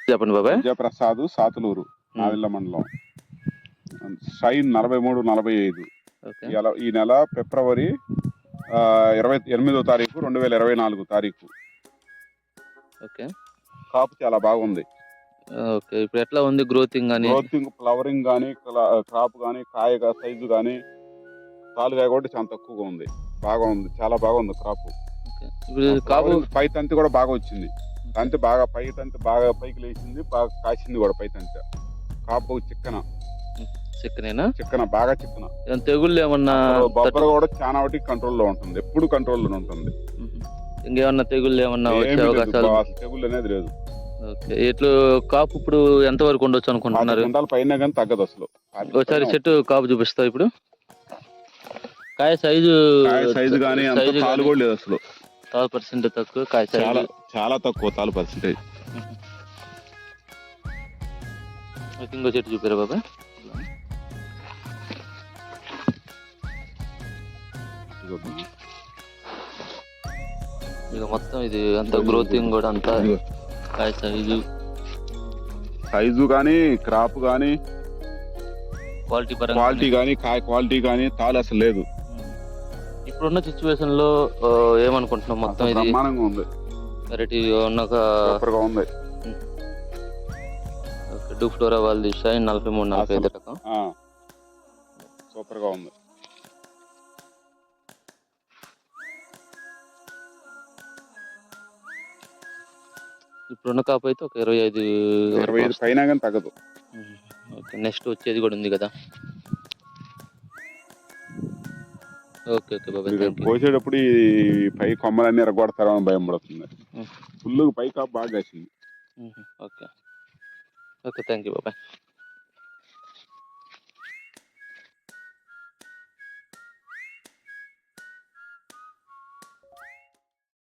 చెప్పండి బాబాయ్. విజయప్రసాద్, సాతులూరు, నావిల్ల మండలం. షైన్ 43-45. ఓకే. ఈ నెల ఫిబ్రవరి 28వ తారీఖు 2024 తారీఖు. ఓకే. కాపు చాలా బాగుంది. ఓకే. ఇప్పుడు ఎట్లా ఉంది గ్రోతింగ్ కానీ? గ్రోతింగ్, ఫ్లవరింగ్ కానీ, క్రాప్ కానీ, కాయ సైజు కానీ, తాలుగా కూడా చాలా తక్కువగా ఉంది. బాగా ఉంది, చాలా బాగుంది క్రాప్. ఇప్పుడు కాపు పై తంతి కూడా బాగా వచ్చింది. తంతి బాగా పై తంతి బాగా పైకి లేచింది, బాగా కాసింది కూడా పై తంతి. కాపు చిక్కన బాగా చిక్కన. తెగుళ్ళు ఏమన్నా? బొబ్బర కూడా చాలా వాటికి కంట్రోల్లో ఉంటుంది, ఎప్పుడు కంట్రోల్లో ఉంటుంది. ఇంకేమన్నా తెగుళ్ళు ఏమన్నా వచ్చే అవకాశాలు? తెగుళ్ళు అనేది లేదు. ఓకే. ఇట్లు కాపు ఇప్పుడు ఎంత వరకు ఉండొచ్చు అనుకుంటున్నారు? పైన కానీ తగ్గదు అసలు. ఒకసారి చెట్టు కాపు చూపిస్తావు ఇప్పుడు? కాయ సైజు కానీ అంత తాలు కూడా లేదు అసలు. తాలు పర్సెంట్ తక్కువ, కాయ సైజు చాలా తక్కువ తాలు పర్సెంటేజ్. ఇంకో చెట్టు చూపారా బాబా? ఇక మొత్తం ఇది అంత గ్రోతింగ్ కూడా అంతా కాయ సైజు కానీ, క్రాప్ కానీ, క్వాలిటీ కానీ, కాయ క్వాలిటీ కానీ తాలు అసలు లేదు. ఇప్పుడున్న సిచ్యువేషన్ లో ఏమనుకుంటున్నాం? మొత్తం ఇది బ్రహ్మాండంగా ఉంది, వెరైటీ సూపర్ గా ఉంది. డూఫ్లోరా వాళ్ళది షైన్ 43-45 రకం సూపర్ గా ఉంది. ఇప్పుడున్న కాపు అయితే ఒక 25 పైన కానీ తగ్గదు. ఓకే. నెక్స్ట్ వచ్చేది కూడా ఉంది కదా? ఓకే బాబాయ్. కోసేటప్పుడు ఈ పై కొమ్మలన్నీ ఎరగొడతారో అని భయం పడుతుంది. ఫుల్ పై కాపు బాగా కాసింది. ఓకే థ్యాంక్ యూ బాబాయ్.